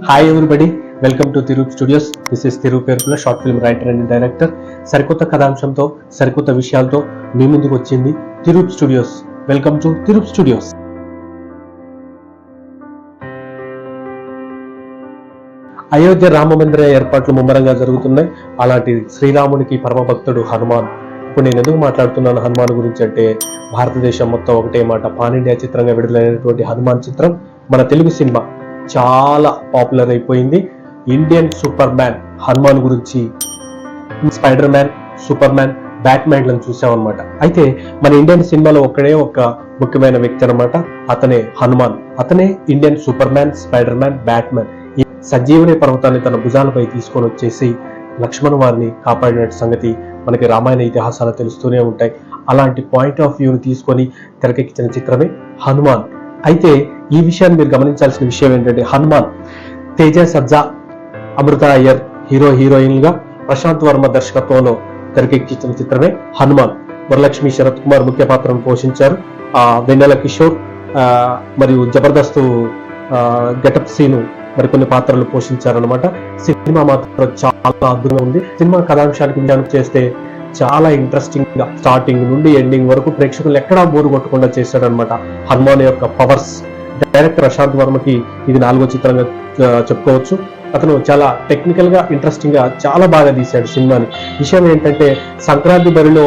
Hi everybody, welcome to Tirup studios. This is Tirup Perukula short film writer and director. సరికొత్త కథాంశంతో సరికొత్త విషయాలతో మీ ముందుకు వచ్చింది Tirup studios. Welcome to Tirup studios. Ayodhya రామ మందిర ఏర్పాట్లు ముమ్మరంగా జరుగుతున్నాయి. అలాంటి శ్రీరాముడికి పరమ భక్తుడు హనుమాన్. ఇప్పుడు నేను ఎందుకు మాట్లాడుతున్నాను హనుమాన్ గురించి అంటే, భారతదేశం మొత్తం ఒకటే మాట, పాన్ ఇండియా చిత్రంగా విడుదలైనటువంటి హనుమాన్ చిత్రం మన తెలుగు సినిమా చాలా పాపులర్ అయిపోయింది. ఇండియన్ సూపర్ మ్యాన్ హనుమాన్ గురించి స్పైడర్ మ్యాన్, సూపర్ మ్యాన్, బ్యాట్ మ్యాన్లను చూసామన్నమాట. అయితే మన ఇండియన్ సినిమాలో ఒక్కడే ఒక ముఖ్యమైన వ్యక్తి అనమాట, అతనే హనుమాన్. అతనే Indian super man, spider man, bat man. ఈ సంజీవని పర్వతాన్ని తన భుజాలపై తీసుకొని వచ్చేసి లక్ష్మణ్ వారిని కాపాడిన సంగతి మనకి రామాయణ ఇతిహాసాలు తెలుస్తూనే ఉంటాయి. అలాంటి పాయింట్ ఆఫ్ వ్యూని తీసుకొని తెరకెక్కించిన చిత్రమే హనుమాన్. అయితే ఈ విషయాన్ని మీరు గమనించాల్సిన విషయం ఏంటంటే, హనుమాన్ తేజ సజ్జా, అమృత అయ్యర్ హీరోయిన్ గా, ప్రశాంత్ వర్మ దర్శకత్వంలో తెరకెక్కించిన చిత్రమే హనుమాన్. వరలక్ష్మి, శరత్ కుమార్ ముఖ్య పాత్రను పోషించారు. వెన్నెల కిషోర్ మరియు జబర్దస్త్ గెటప్ సీను మరికొన్ని పాత్రలు పోషించారనమాట. సినిమా మాత్రం చాలా అద్భుతంగా ఉంది. సినిమా కథాంశానికి విషయానికి చేస్తే చాలా ఇంట్రెస్టింగ్ గా స్టార్టింగ్ నుండి ఎండింగ్ వరకు ప్రేక్షకులు ఎక్కడా బోరు కొట్టకుండా చేశాడనమాట. హనుమాన్ యొక్క పవర్స్. డైరెక్టర్ ప్రశాంత్ వర్మకి ఇది 4వ చిత్రంగా చెప్పుకోవచ్చు. అతను చాలా టెక్నికల్ గా, ఇంట్రెస్టింగ్ గా చాలా బాగా తీశాడు సినిమాని. విషయం ఏంటంటే, సంక్రాంతి బరిలో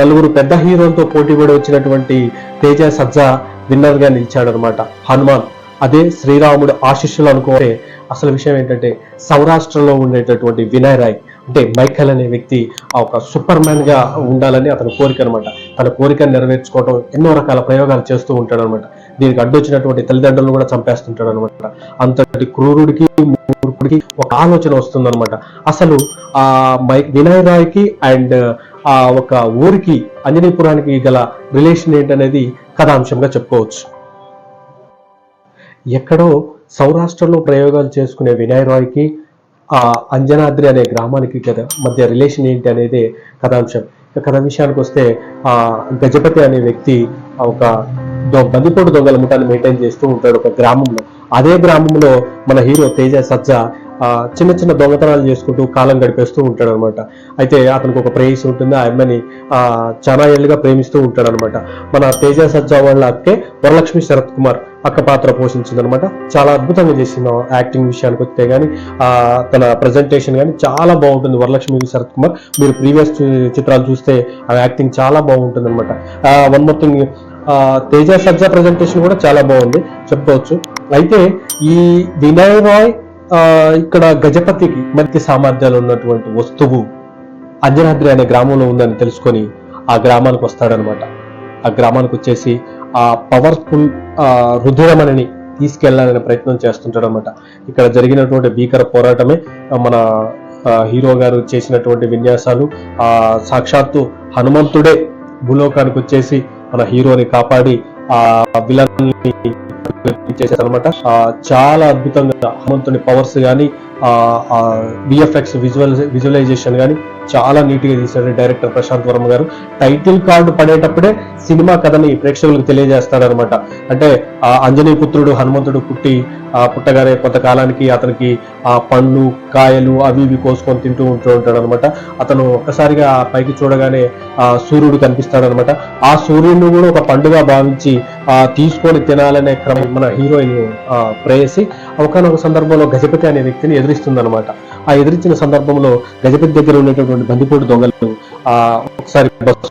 4 పెద్ద హీరోలతో పోటీ పడి వచ్చినటువంటి తేజ సజ్జా విన్నర్ గా నిలిచాడు అనమాట. హనుమాన్ అదే శ్రీరాముడు ఆశీస్సులు అనుకోతే. అసలు విషయం ఏంటంటే, సౌరాష్ట్రలో ఉండేటటువంటి వినయ్ రాయ్ అంటే మైఖేల్ అనే వ్యక్తి ఒక సూపర్ మ్యాన్ గా ఉండాలని అతని కోరిక అనమాట. తన కోరికను నెరవేర్చుకోవడం ఎన్నో రకాల ప్రయోగాలు చేస్తూ ఉంటాడు అనమాట. దీనికి అడ్డొచ్చినటువంటి తల్లిదండ్రులను కూడా చంపేస్తుంటాడు అనమాట. అంతటి క్రూరుడికి, మూర్ఖుడికి ఒక ఆలోచన వస్తుందన్నమాట. అసలు ఆ వినయ్ రాయ్ కి అండ్ ఆ ఒక ఊరికి, అంజనీపురానికి గల రిలేషన్ ఏంటనేది కథాంశంగా చెప్పుకోవచ్చు. ఎక్కడో సౌరాష్ట్రలో ప్రయోగాలు చేసుకునే వినయ్ రాయ్కి అంజనాద్రి అనే గ్రామానికి మధ్య రిలేషన్ ఏంటి అనేది కథాంశం. కథ విషయానికి వస్తే, గజపతి అనే వ్యక్తి ఒక బందిపోటు దొంగల ముఠాన్ని మెయింటైన్ చేస్తూ ఉంటాడు ఒక గ్రామంలో. అదే గ్రామంలో మన హీరో తేజ సజ్జా చిన్న చిన్న దొంగతనాలు చేసుకుంటూ కాలం గడిపేస్తూ ఉంటాడు అనమాట. అయితే అతనికి ఒక ప్రేయసి ఉంటుంది. ఆ అమ్మాయిని చాలా ఏళ్ళుగా ప్రేమిస్తూ ఉంటాడు అనమాట. మన తేజ సజ్జా వాళ్ళ అక్కే వరలక్ష్మి, శరత్ కుమార్ అక్క పాత్ర పోషించింది అనమాట. చాలా అద్భుతంగా చేసిన యాక్టింగ్ విషయానికి వస్తే కానీ, తన ప్రజెంటేషన్ కానీ చాలా బాగుంటుంది. వరలక్ష్మి, శరత్ కుమార్ మీరు ప్రీవియస్ చిత్రాలు చూస్తే ఆ యాక్టింగ్ చాలా బాగుంటుంది అనమాట. వన్ మోర్ థింగ్, తేజ సజ్జా ప్రజెంటేషన్ కూడా చాలా బాగుంది చెప్పుకోవచ్చు. అయితే ఈ వినయ్ రాయ్ ఇక్కడ గజపతికి మంచి సామర్థ్యాలు ఉన్నటువంటి వస్తువు అంజనాద్రి అనే గ్రామంలో ఉందని తెలుసుకొని ఆ గ్రామానికి వస్తాడనమాట. ఆ గ్రామానికి వచ్చేసి ఆ పవర్ఫుల్ రుధిరమణిని తీసుకెళ్లాలనే ప్రయత్నం చేస్తుంటాడు అనమాట. ఇక్కడ జరిగినటువంటి భీకర పోరాటమే మన హీరో గారు చేసినటువంటి విన్యాసాలు. సాక్షాత్తు హనుమంతుడే భూలోకానికి వచ్చేసి మన హీరోని కాపాడి ఆ విలన్ చేశారనమాట. చాలా అద్భుతంగా హనుమంతుని పవర్స్ కానీ, విఎఫ్ఎక్స్ విజువలైజేషన్ కానీ చాలా నీట్ గా తీశాడు డైరెక్టర్ ప్రశాంత్ వర్మ గారు. టైటిల్ కార్డు పడేటప్పుడే సినిమా కథని ప్రేక్షకులకు తెలియజేస్తాడనమాట. అంటే అంజనీ పుత్రుడు హనుమంతుడు పుట్టగానే కొంతకాలానికి అతనికి ఆ పండ్లు, కాయలు అవి ఇవి కోసుకొని తింటూ ఉంటాడు అనమాట. అతను ఒక్కసారిగా పైకి చూడగానే సూర్యుడు కనిపిస్తాడనమాట. ఆ సూర్యుడిని కూడా ఒక పండుగ భావించి తీసుకొని తినాలనే క్రమం మన హీరోయిన్ ప్రేయసి ఒకనొక సందర్భంలో గజపతి అనే వ్యక్తిని ఎదిరిస్తుంది అనమాట. ఆ ఎదిరించిన సందర్భంలో గజపతి దగ్గర ఉండేటటువంటి బందిపోటు దొంగలు ఒకసారి బస్సు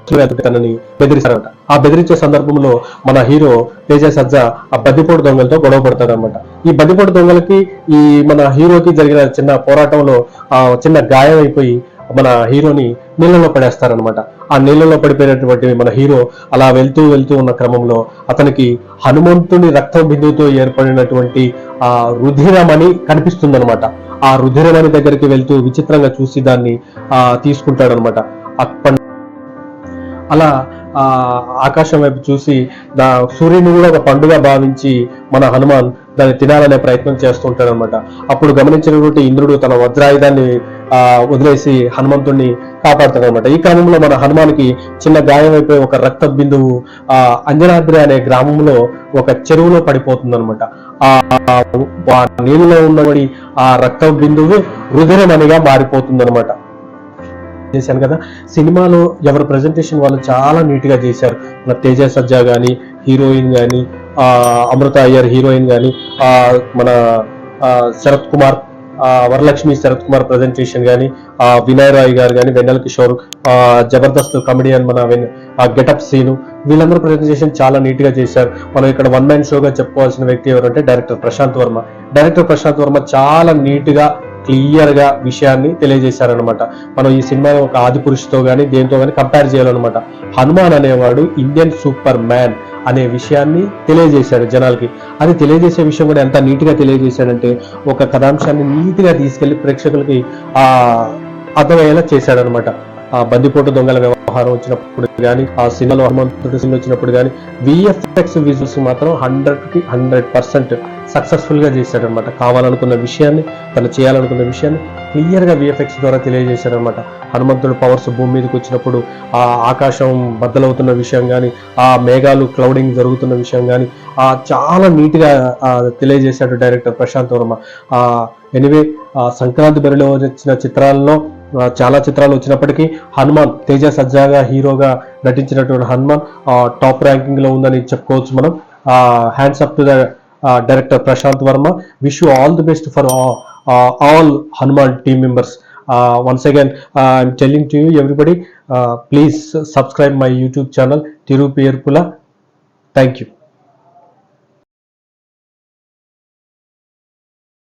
తనని బెదిరిస్తారట. ఆ బెదిరించే సందర్భంలో మన హీరో తేజ సజ్జా ఆ బందిపోటు దొంగలతో గొడవ పడతాడు అనమాట. ఈ బందిపోటు దొంగలకి ఈ మన హీరోకి జరిగిన చిన్న పోరాటంలో చిన్న గాయం అయిపోయి మన హీరోని నీళ్ళలో పడేస్తారనమాట. ఆ నీళ్ళలో పడిపోయినటువంటి మన హీరో అలా వెళ్తూ ఉన్న క్రమంలో అతనికి హనుమంతుని రక్త బిందువుతో ఏర్పడినటువంటి ఆ రుధిరమణి కనిపిస్తుందనమాట. ఆ రుధిరమణి దగ్గరికి వెళ్తూ విచిత్రంగా చూసి దాన్ని తీసుకుంటాడనమాట. అలా ఆకాశం వైపు చూసి సూర్యుని కూడా ఒక పండుగ భావించి మన హనుమాన్ దాన్ని తినాలనే ప్రయత్నం చేస్తూ ఉంటాడు అనమాట. అప్పుడు గమనించినటువంటి ఇంద్రుడు తన వజ్రాయుధాన్ని వదిలేసి హనుమంతుడిని కాపాడుతాడు అనమాట. ఈ క్రమంలో మన హనుమానికి చిన్న గాయం అయిపోయి ఒక రక్త బిందువు అంజనాద్రి అనే గ్రామంలో ఒక చెరువులో పడిపోతుంది అనమాట. ఆ నీళ్ళలో ఉన్నబడి ఆ రక్త బిందువు రుధిరమణిగా మారిపోతుంది అనమాట. చేశాను కదా. సినిమాలో ఎవరి ప్రజెంటేషన్ వాళ్ళు చాలా నీట్ గా చేశారు. మన తేజ సజ్జా కానీ, హీరోయిన్ కానీ, అమృత అయ్యర్ హీరోయిన్ కానీ, మన శరత్ కుమార్ వరలక్ష్మి శరత్ కుమార్ ప్రజెంటేషన్ కానీ, వినయ్ రాయ్ గారు కానీ, వెన్నెల కిషోర్, జబర్దస్త్ కమెడియన్ మన గెటప్ సీను, వీళ్ళందరూ ప్రజెంటేషన్ చాలా నీట్ గా చేశారు. మనం ఇక్కడ వన్ మ్యాన్ షోగా చెప్పుకోవాల్సిన వ్యక్తి ఎవరంటే డైరెక్టర్ ప్రశాంత్ వర్మ. డైరెక్టర్ ప్రశాంత్ వర్మ చాలా నీట్ గా క్లియర్ గా విషయాన్ని తెలియజేశారనమాట. మనం ఈ సినిమాలో ఒక ఆది పురుషుతో కానీ దేంతో కానీ కంపేర్ చేయాలన్నమాట. హనుమాన్ అనేవాడు ఇండియన్ సూపర్ మ్యాన్ అనే విషయాన్ని తెలియజేశాడు జనాలకి. అది తెలియజేసే విషయం కూడా ఎంత నీట్ గా తెలియజేశాడంటే ఒక కథాంశాన్ని నీట్ గా తీసుకెళ్లి ప్రేక్షకులకి అర్థమయ్యేలా చేశాడనమాట. బందిపోటు దొంగల వ్యవహారం వచ్చినప్పుడు కానీ, ఆ సినిమాలో హనుమంతుడి సీన్ వచ్చినప్పుడు కానీ, విఎఫ్ఎక్స్ విజువల్స్ మాత్రం 100% సక్సెస్ఫుల్ గా చేశాడనమాట. కావాలనుకున్న విషయాన్ని, తను చేయాలనుకున్న విషయాన్ని క్లియర్ గా విఎఫ్ఎక్స్ ద్వారా తెలియజేశాడనమాట. హనుమంతుడు పవర్స్ భూమి మీదకి వచ్చినప్పుడు ఆ ఆకాశం బద్దలవుతున్న విషయం కానీ, ఆ మేఘాలు క్లౌడింగ్ జరుగుతున్న విషయం కానీ చాలా నీట్ గా తెలియజేశాడు డైరెక్టర్ ప్రశాంత్ వర్మ. ఎనివే సంక్రాంతి బరిలో వచ్చిన చిత్రాల్లో చాలా చిత్రాలు వచ్చినప్పటికీ హనుమాన్ తేజ సజ్జాగా హీరోగా నటించినటువంటి హనుమాన్ టాప్ ర్యాంకింగ్ లో ఉందని చెప్పుకోవచ్చు మనం. Hands up to the director Prasanth Varma. Wish you all the best for all Hanuman team members. Once again, I'm telling to you everybody, please subscribe my YouTube channel Thiru Perpula. Thank you.